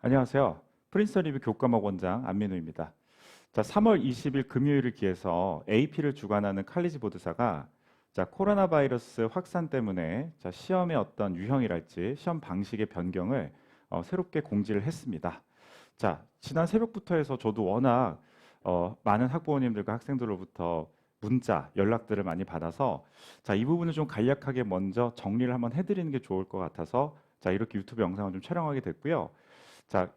안녕하세요. 프린스턴 리뷰 교과목 원장 안민우입니다. 자, 3월 20일 금요일을 기해서 AP를 주관하는 칼리지 보드사가 코로나 바이러스 확산 때문에 시험의 어떤 유형이랄지 시험 방식의 변경을 새롭게 공지를 했습니다. 자, 지난 새벽부터 해서 저도 워낙 많은 학부모님들과 학생들로부터 문자, 연락들을 많이 받아서 이 부분을 좀 간략하게 먼저 정리를 한번 해드리는 게 좋을 것 같아서 이렇게 유튜브 영상을 좀 촬영하게 됐고요.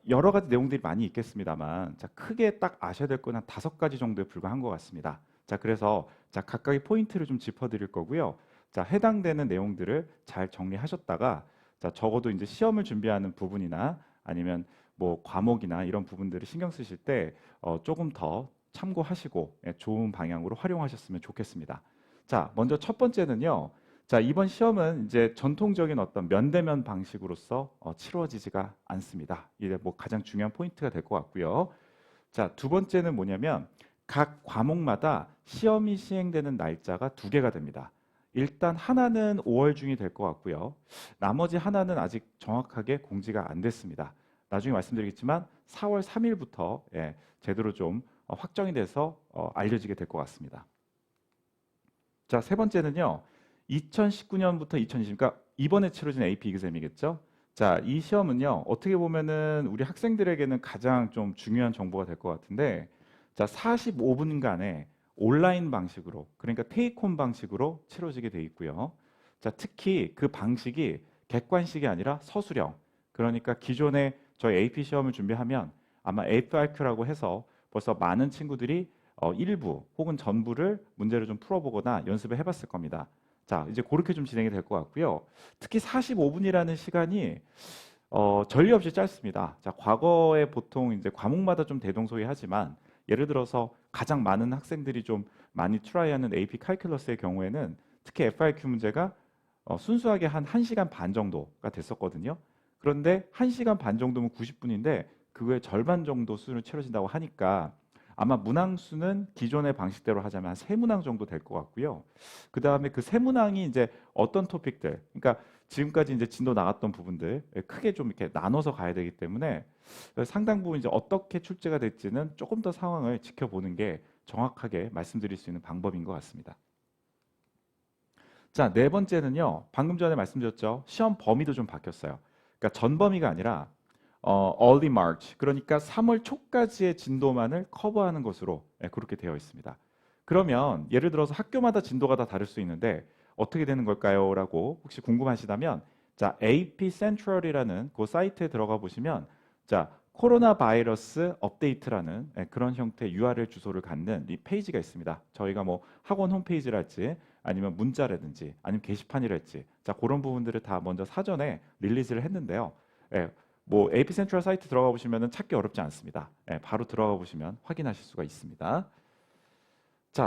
여러 가지 내용들이 많이 있겠습니다만, 크게 딱 아셔야 될 건 한 5가지 정도에 불과한 것 같습니다. 그래서 각각의 포인트를 좀 짚어드릴 거고요. 해당되는 내용들을 잘 정리하셨다가, 적어도 이제 시험을 준비하는 부분이나 아니면 뭐 과목이나 이런 부분들을 신경 쓰실 때 조금 더 참고하시고 좋은 방향으로 활용하셨으면 좋겠습니다. 먼저 첫 번째는요. 이번 시험은 이제 전통적인 어떤 면대면 방식으로서 치루어지지가 않습니다. 이게 뭐 가장 중요한 포인트가 될 것 같고요. 두 번째는 뭐냐면 각 과목마다 시험이 시행되는 날짜가 2개가 됩니다. 일단 하나는 5월 중이 될 것 같고요. 나머지 하나는 아직 정확하게 공지가 안 됐습니다. 나중에 말씀드리겠지만 4월 3일부터 제대로 좀 확정이 돼서 알려지게 될 것 같습니다. 세 번째는요. 2019년부터 2020, 그러니까 이번에 치러진 AP exam이겠죠. 이 시험은요. 어떻게 보면은 우리 학생들에게는 가장 좀 중요한 정보가 될 것 같은데, 45분간의 온라인 방식으로, 그러니까 테이크홈 방식으로 치러지게 돼 있고요. 특히 그 방식이 객관식이 아니라 서술형. 그러니까 기존에 저희 AP 시험을 준비하면 아마 FRQ라고 해서 벌써 많은 친구들이 일부 혹은 전부를 문제를 좀 풀어보거나 연습을 해봤을 겁니다. 이제 그렇게 좀 진행이 될 것 같고요. 특히 45분이라는 시간이 전례 없이 짧습니다. 과거에 보통 이제 과목마다 좀 대동소이하지만 예를 들어서 가장 많은 학생들이 좀 많이 트라이하는 AP 칼큘러스의 경우에는 특히 FIQ 문제가 순수하게 한 1시간 반 정도가 됐었거든요. 그런데 1시간 반 정도면 90분인데 그거의 절반 정도 수준을 치러진다고 하니까 아마 문항수는 기존의 방식대로 하자면 한 3문항 정도 될 것 같고요. 그 다음에 그 3문항이 이제 어떤 토픽들, 그러니까 지금까지 이제 진도 나갔던 부분들 크게 좀 이렇게 나눠서 가야 되기 때문에 상당 부분 이제 어떻게 출제가 될지는 조금 더 상황을 지켜보는 게 정확하게 말씀드릴 수 있는 방법인 것 같습니다. 네 번째는요. 방금 전에 말씀드렸죠. 시험 범위도 좀 바뀌었어요. 그러니까 전 범위가 아니라 early March, 그러니까 3월 초까지의 진도만을 커버하는 것으로 그렇게 되어 있습니다. 그러면 예를 들어서 학교마다 진도가 다 다를 수 있는데 어떻게 되는 걸까요? 라고 혹시 궁금하시다면 AP Central이라는 그 사이트에 들어가 보시면 코로나 바이러스 업데이트라는 그런 형태의 URL 주소를 갖는 이 페이지가 있습니다. 저희가 뭐 학원 홈페이지랄지 아니면 문자라든지 아니면 게시판이랄지 그런 부분들을 다 먼저 사전에 릴리즈를 했는데요. 뭐 AP 센트럴 사이트 들어가 보시면 찾기 어렵지 않습니다. 바로 들어가 보시면 확인하실 수가 있습니다.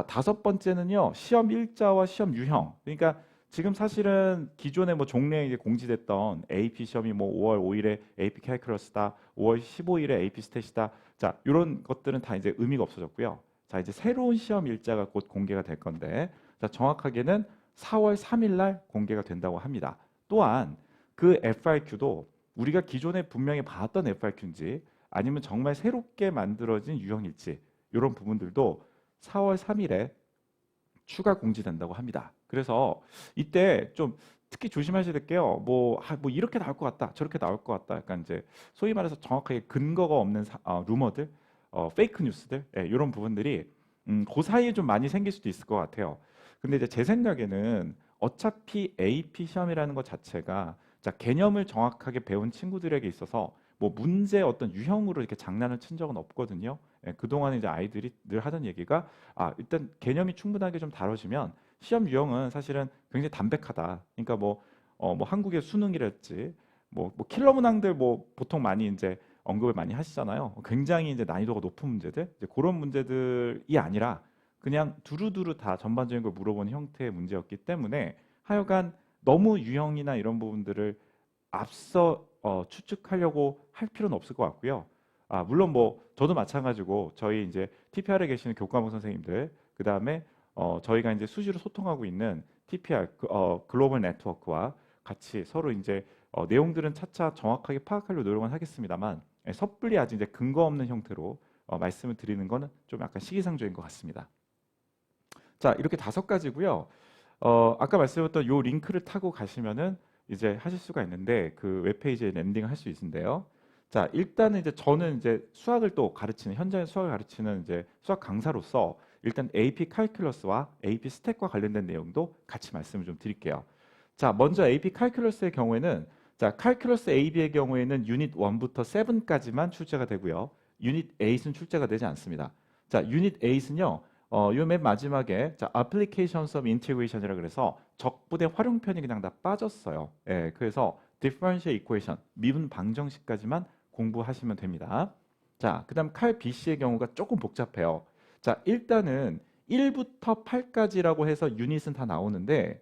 다섯 번째는요. 시험 일자와 시험 유형. 그러니까 지금 사실은 기존에 뭐 종래에 이제 공지됐던 AP 시험이 뭐 5월 5일에 AP 캘큘러스다, 5월 15일에 AP 스탯이다. 이런 것들은 다 이제 의미가 없어졌고요. 이제 새로운 시험 일자가 곧 공개가 될 건데, 정확하게는 4월 3일 날 공개가 된다고 합니다. 또한 그 FRQ도 우리가 기존에 분명히 봤던 FRQ인지 아니면 정말 새롭게 만들어진 유형일지 이런 부분들도 4월 3일에 추가 공지된다고 합니다. 그래서 이때 좀 특히 조심하셔야 될 게요. 뭐 이렇게 나올 것 같다, 저렇게 나올 것 같다. 약간 이제 소위 말해서 정확하게 근거가 없는 루머들, 페이크 뉴스들, 이런 부분들이 그 사이에 좀 많이 생길 수도 있을 것 같아요. 근데 이제 제 생각에는 어차피 AP 시험이라는 것 자체가 개념을 정확하게 배운 친구들에게 있어서 뭐 문제 어떤 유형으로 이렇게 장난을 친 적은 없거든요. 그동안 이제 아이들이 늘 하던 얘기가 일단 개념이 충분하게 좀 다뤄지면 시험 유형은 사실은 굉장히 담백하다. 그러니까 뭐 한국의 수능이랄지 뭐 킬러 문항들 뭐 보통 많이 이제 언급을 많이 하시잖아요. 굉장히 이제 난이도가 높은 문제들, 이제 그런 문제들이 아니라 그냥 두루두루 다 전반적인 걸 물어보는 형태의 문제였기 때문에 하여간 너무 유형이나 이런 부분들을 앞서 추측하려고 할 필요는 없을 것 같고요. 물론 뭐 저도 마찬가지고 저희 이제 TPR에 계시는 교과목 선생님들, 그 다음에 저희가 이제 수시로 소통하고 있는 TPR 글로벌 네트워크와 같이 서로 이제 내용들은 차차 정확하게 파악하려고 노력은 하겠습니다만 섣불리 아주 이제 근거 없는 형태로 말씀을 드리는 거는 좀 약간 시기상조인 것 같습니다. 자, 이렇게 5가지고요. 아까 말씀드렸던 요 링크를 타고 가시면은 이제 하실 수가 있는데 그 웹페이지에 랜딩을 할 수 있는데요. 자, 일단은 이제 저는 이제 수학을 또 가르치는 현장에 수학을 가르치는 이제 수학 강사로서 일단 AP 칼큘러스와 AP 스택과 관련된 내용도 같이 말씀을 좀 드릴게요. 자, 먼저 AP 칼큘러스의 경우에는 자, 칼큘러스 AB의 경우에는 유닛 1부터 7까지만 출제가 되고요. 유닛 8은 출제가 되지 않습니다. 자, 유닛 8은요. 요 맨 마지막에 자, Applications of Integration이라 그래서 적분의 활용편이 그냥 다 빠졌어요. 예, 그래서 Differential Equation, 미분 방정식까지만 공부하시면 됩니다. 자, 그다음 칼 BC의 경우가 조금 복잡해요. 자, 일단은 1부터 8까지라고 해서 유닛은 다 나오는데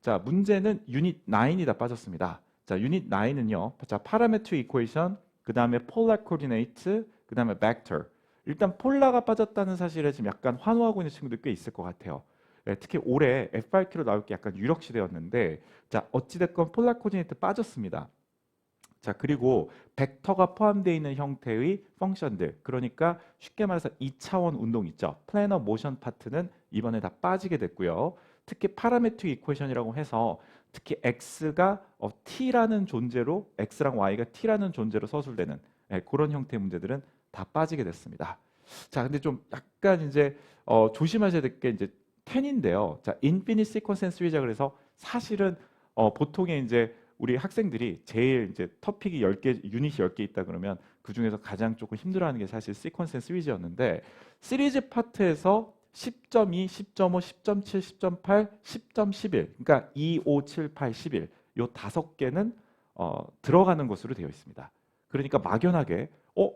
자, 문제는 유닛 9이 다 빠졌습니다. 자, 유닛 9은요. 자, Parametric Equation, 그다음에 Polar Coordinate, 그다음에 Vector. 일단 폴라가 빠졌다는 사실에 지금 약간 환호하고 있는 친구들 꽤 있을 것 같아요. 예, 특히 올해 FRQ로 나올 게 약간 유력시되었는데 자, 어찌됐건 폴라 코디네이트 빠졌습니다. 자, 그리고 벡터가 포함되어 있는 형태의 펑션들, 그러니까 쉽게 말해서 2차원 운동 있죠. 플래너 모션 파트는 이번에 다 빠지게 됐고요. 특히 파라메트릭 이퀘이션이라고 해서 특히 x가 t라는 존재로 x랑 y가 t라는 존재로 서술되는 그런 형태의 문제들은 다 빠지게 됐습니다. 자, 근데 좀 약간 이제 조심하셔야 될 게 이제 10인데요. 자, 인피니트 시퀀스 앤 시리즈 그래서 사실은 보통의 이제 우리 학생들이 제일 이제 토픽이 10개, 유닛이 10개 있다 그러면 그 중에서 가장 조금 힘들어하는 게 사실 시퀀스 앤 시리즈였는데 시리즈 파트에서 10.2, 10.5, 10.7, 10.8, 10.11 그러니까 2, 5, 7, 8, 11 요 5개는 들어가는 것으로 되어 있습니다. 그러니까 막연하게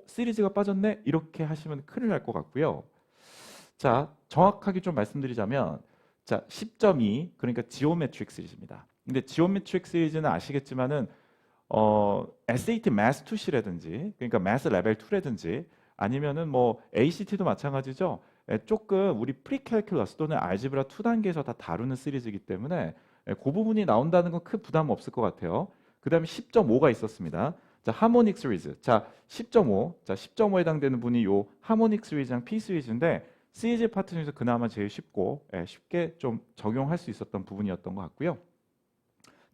시리즈가 빠졌네 이렇게 하시면 큰일 날 것 같고요. 자, 정확하게 좀 말씀드리자면 자, 10.2 그러니까 지오메트릭 시리즈입니다. 근데 지오메트릭 시리즈는 아시겠지만은 SAT Math 2시라든지 그러니까 Math 레벨 2라든지 아니면은 뭐 ACT도 마찬가지죠. 조금 우리 프리캘큘러스 또는 알지브라 2단계에서 다 다루는 시리즈이기 때문에 그 부분이 나온다는 건 큰 부담 없을 것 같아요. 그다음에 10.5가 있었습니다. 자, 하모닉 시리즈. 자, 10.5. 자, 10.5에 해당되는 분이 요 하모닉 시리즈랑 P 시리즈인데 시리즈 파트 중에서 그나마 제일 쉽고 쉽게 좀 적용할 수 있었던 부분이었던 것 같고요.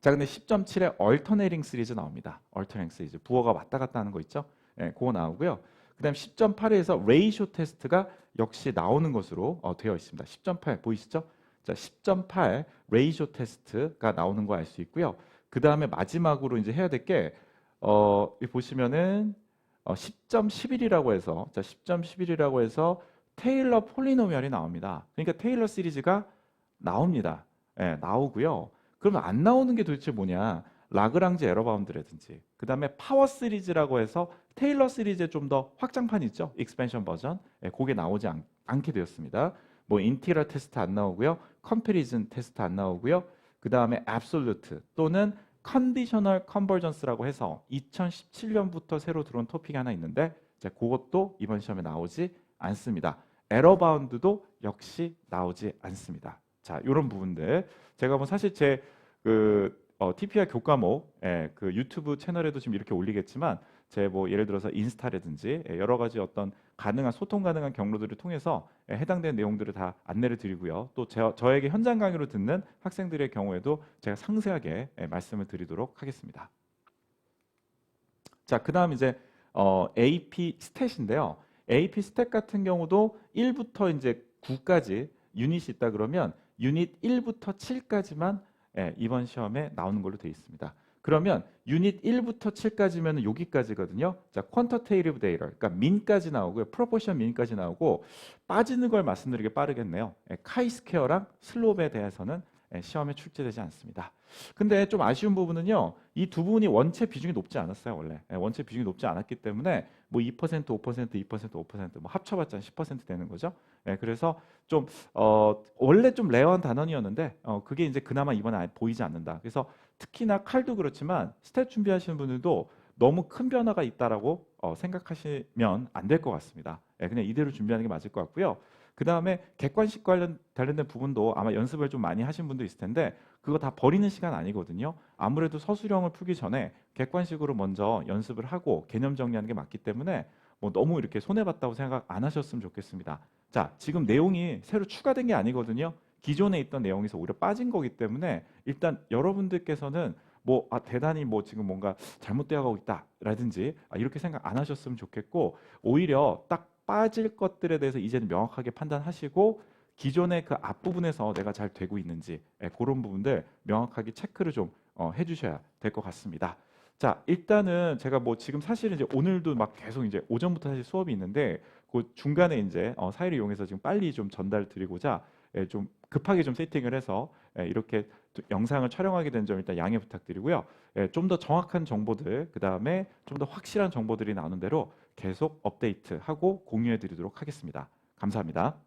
자, 근데 10.7에 얼터네이팅 시리즈 나옵니다. 얼터네이팅 시리즈. 부호가 왔다 갔다 하는 거 있죠? 그거 나오고요. 그다음 10.8에서 레이쇼 테스트가 역시 나오는 것으로 되어 있습니다. 10.8 보이시죠? 자, 10.8 레이쇼 테스트가 나오는 거 알 수 있고요. 그다음에 마지막으로 이제 해야 될 게 보시면은 10.11이라고 해서 자, 10.11이라고 해서 테일러 폴리노미얼이 나옵니다. 그러니까 테일러 시리즈가 나옵니다. 나오고요. 그러면 안 나오는 게 도대체 뭐냐? 라그랑지 에러 바운드라든지 그다음에 파워 시리즈라고 해서 테일러 시리즈의 좀 더 확장판 있죠? 익스펜션 버전. 그게 나오지 않게 되었습니다. 뭐 인티그럴 테스트 안 나오고요. 컴패리즌 테스트 안 나오고요. 그다음에 absolute 또는 컨디셔널 컨버전스라고 해서 2017년부터 새로 들어온 토픽이 하나 있는데 자, 그것도 이번 시험에 나오지 않습니다. 에러 바운드도 역시 나오지 않습니다. 자, 이런 부분들 제가 뭐 사실 제그 TPR 교과목 그 유튜브 채널에도 지금 이렇게 올리겠지만 제 뭐 예를 들어서 인스타라든지 여러 가지 어떤 가능한 소통 가능한 경로들을 통해서 해당되는 내용들을 다 안내를 드리고요. 또 저에게 현장 강의로 듣는 학생들의 경우에도 제가 상세하게 말씀을 드리도록 하겠습니다. 자, 그다음 이제 AP 스탯인데요. AP 스탯 같은 경우도 1부터 이제 9까지 유닛이 있다 그러면 유닛 1부터 7까지만 이번 시험에 나오는 걸로 되어 있습니다. 그러면 유닛 1부터 7까지면 여기까지거든요. 자, 퀀터테이티브 데이터, 그러니까 민까지 나오고요. 프로포션 민까지 나오고 빠지는 걸 말씀드리기 빠르겠네요. 카이스퀘어랑 슬롭에 대해서는 시험에 출제되지 않습니다. 근데 좀 아쉬운 부분은요. 이 두 부분이 원체 비중이 높지 않았어요. 원래 원체 비중이 높지 않았기 때문에 뭐 2%, 5%, 2%, 5%뭐 합쳐봤자 10% 되는 거죠. 그래서 좀 원래 좀 레어한 단원이었는데 그게 이제 그나마 이번에 보이지 않는다. 그래서 특히나 칼도 그렇지만 스탯 준비하시는 분들도 너무 큰 변화가 있다라고 생각하시면 안 될 것 같습니다. 그냥 이대로 준비하는 게 맞을 것 같고요. 그다음에 객관식 관련된 부분도 아마 연습을 좀 많이 하신 분도 있을 텐데 그거 다 버리는 시간 아니거든요. 아무래도 서술형을 풀기 전에 객관식으로 먼저 연습을 하고 개념 정리하는 게 맞기 때문에 뭐 너무 이렇게 손해봤다고 생각 안 하셨으면 좋겠습니다. 자, 지금 내용이 새로 추가된 게 아니거든요. 기존에 있던 내용에서 오히려 빠진 거기 때문에 일단 여러분들께서는 뭐 대단히 뭐 지금 뭔가 잘못되어 가고 있다라든지 이렇게 생각 안 하셨으면 좋겠고 오히려 딱 빠질 것들에 대해서 이제는 명확하게 판단하시고 기존의 그 앞부분에서 내가 잘 되고 있는지 그런 부분들 명확하게 체크를 좀 해주셔야 될 것 같습니다. 자, 일단은 제가 뭐 지금 사실은 이제 오늘도 막 계속 이제 오전부터 사실 수업이 있는데 그 중간에 이제 사이를 이용해서 지금 빨리 좀 전달 드리고자 좀 급하게 좀 세팅을 해서 이렇게 영상을 촬영하게 된 점 일단 양해 부탁드리고요. 좀 더 정확한 정보들, 그 다음에 좀 더 확실한 정보들이 나오는 대로 계속 업데이트하고 공유해 드리도록 하겠습니다. 감사합니다.